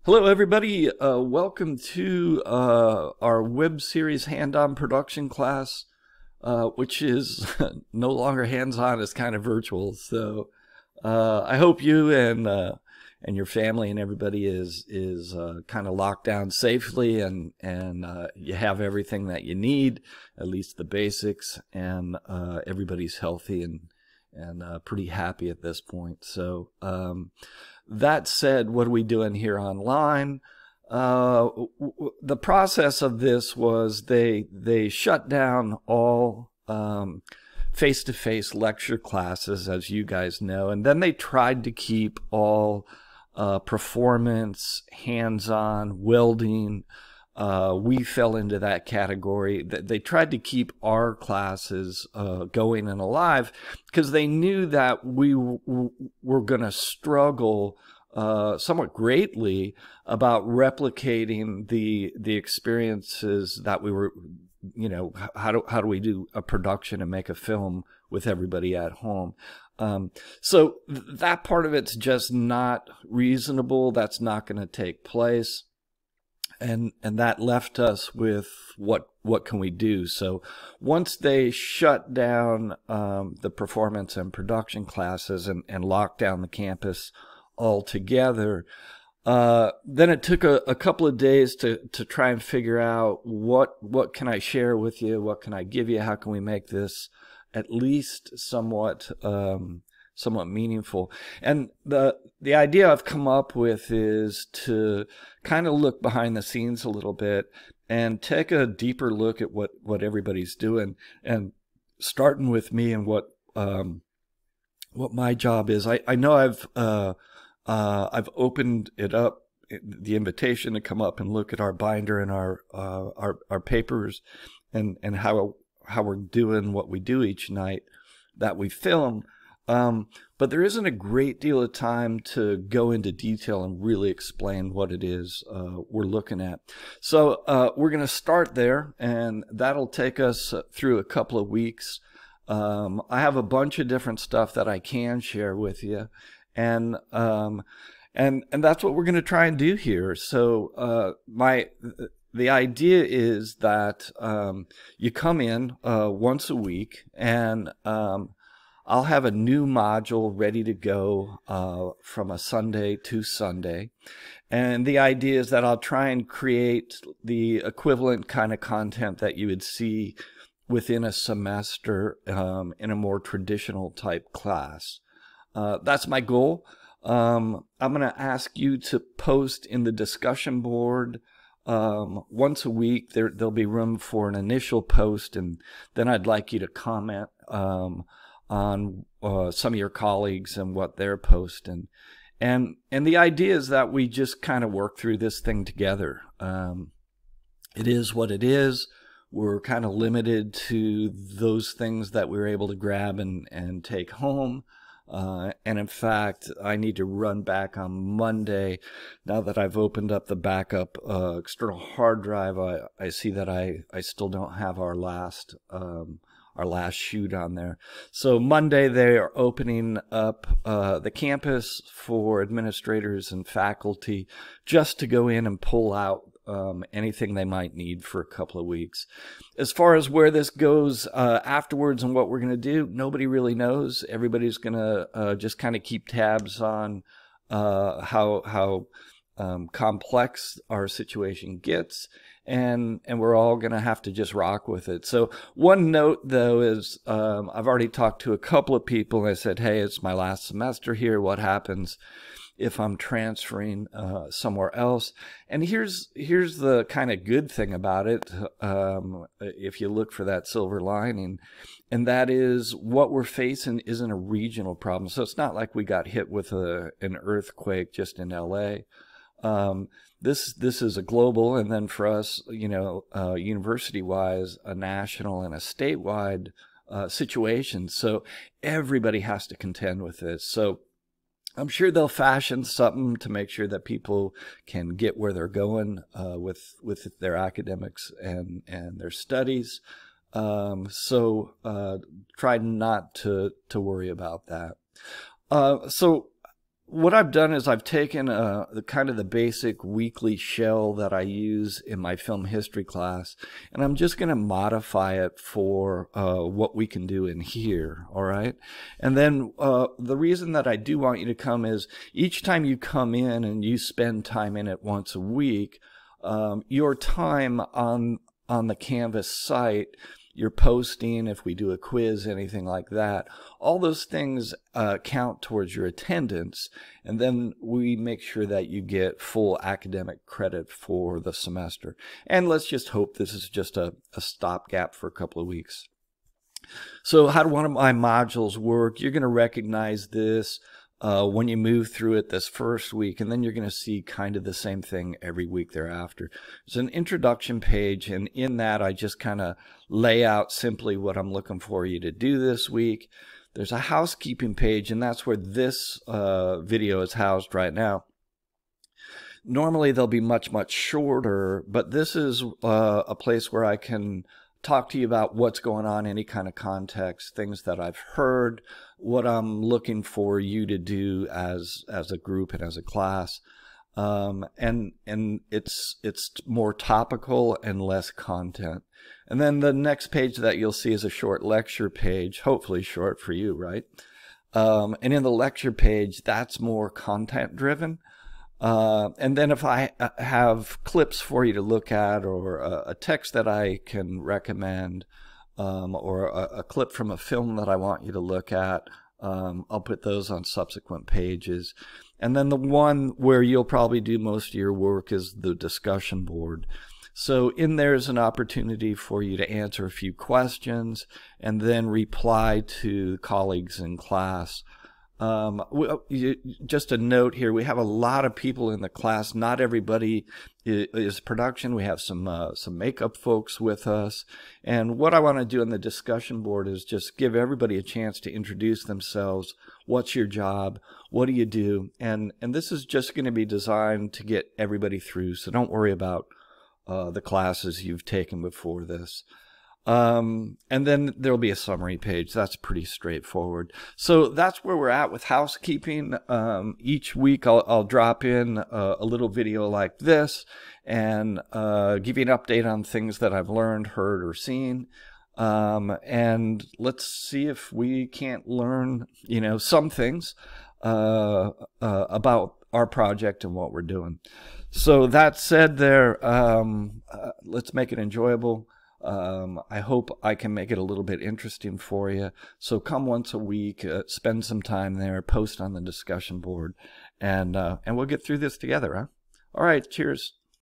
Hello, everybody. Welcome to our web series hand-on production class, which is no longer hands-on; it's kind of virtual. So I hope you and your family and everybody is kind of locked down safely, and you have everything that you need, at least the basics, and everybody's healthy and pretty happy at this point. So. That said, what are we doing here online? The process of this was they shut down all face-to-face lecture classes, as you guys know, and then they tried to keep all performance, hands-on, welding. We fell into that category. They tried to keep our classes going and alive because they knew that we were going to struggle somewhat greatly about replicating the experiences that we were, how do we do a production and make a film with everybody at home. So that part of it's just not reasonable. That's not going to take place. And that left us with what can we do? So once they shut down the performance and production classes and locked down the campus altogether, then it took a couple of days to try and figure out what can I share with you, what can I give you, how can we make this at least somewhat meaningful. And the idea I've come up with is to kind of look behind the scenes a little bit and take a deeper look at what everybody's doing, and starting with me and what my job is. I know I've opened it up, the invitation to come up and look at our binder and our papers and how we're doing what we do each night that we film. But there isn't a great deal of time to go into detail and really explain what it is we're looking at. So we're going to start there, and that'll take us through a couple of weeks. I have a bunch of different stuff that I can share with you, and that's what we're going to try and do here. So the idea is that you come in once a week, and I'll have a new module ready to go from a Sunday to Sunday. And the idea is that I'll try and create the equivalent kind of content that you would see within a semester in a more traditional type class. That's my goal. I'm going to ask you to post in the discussion board once a week. There'll be room for an initial post, and then I'd like you to comment on some of your colleagues and what they're posting. And the idea is that we just kind of work through this thing together. It is what it is. We're kind of limited to those things that we were able to grab and take home. And in fact, I need to run back on Monday. Now that I've opened up the backup external hard drive, I see that I still don't have our last shoot on there. So Monday they are opening up the campus for administrators and faculty just to go in and pull out anything they might need for a couple of weeks. As far as where this goes afterwards and what we're going to do, nobody really knows. Everybody's going to just kind of keep tabs on how complex our situation gets. And we're all going to have to just rock with it. So one note, though, is I've already talked to a couple of people, and I said, hey, it's my last semester here. What happens if I'm transferring somewhere else? And here's the kind of good thing about it, if you look for that silver lining, and that is what we're facing isn't a regional problem. So it's not like we got hit with an earthquake just in LA. This is a global, and then for us, university-wise, a national and a statewide situation. So everybody has to contend with this. So I'm sure they'll fashion something to make sure that people can get where they're going with their academics and their studies. So try not to worry about that. So what I've done is I've taken the kind of the basic weekly shell that I use in my film history class, and I'm just going to modify it for what we can do in here, all right? And then the reason that I do want you to come is each time you come in and you spend time in it once a week, your time on the Canvas site, your posting, if we do a quiz, anything like that, all those things count towards your attendance, and then we make sure that you get full academic credit for the semester. And let's just hope this is just a stopgap for a couple of weeks. So how do one of my modules work? You're going to recognize this when you move through it this first week, and then you're going to see kind of the same thing every week thereafter. It's an introduction page, and in that I just kind of lay out simply what I'm looking for you to do this week. There's a housekeeping page, and that's where this video is housed right now. Normally they'll be much, much shorter, but this is a place where I can talk to you about what's going on, any kind of context, things that I've heard, what I'm looking for you to do as a group and as a class. And it's more topical and less content. And then the next page that you'll see is a short lecture page, hopefully short for you, right? And in the lecture page, that's more content driven. And then if I have clips for you to look at, or a text that I can recommend, or a clip from a film that I want you to look at, I'll put those on subsequent pages. And then the one where you'll probably do most of your work is the discussion board. So in there is an opportunity for you to answer a few questions and then reply to colleagues in class. Just a note here, we have a lot of people in the class. Not everybody is production. We have some makeup folks with us. And what I want to do in the discussion board is just give everybody a chance to introduce themselves. What's your job? What do you do? And this is just going to be designed to get everybody through. So don't worry about the classes you've taken before this. And then there'll be a summary page. That's pretty straightforward. So that's where we're at with housekeeping. Each week I'll drop in a little video like this and give you an update on things that I've learned, heard, or seen. And let's see if we can't learn, some things about our project and what we're doing. So that said there, let's make it enjoyable. I hope I can make it a little bit interesting for you. So come once a week, spend some time there, post on the discussion board, and we'll get through this together, huh? All right, cheers.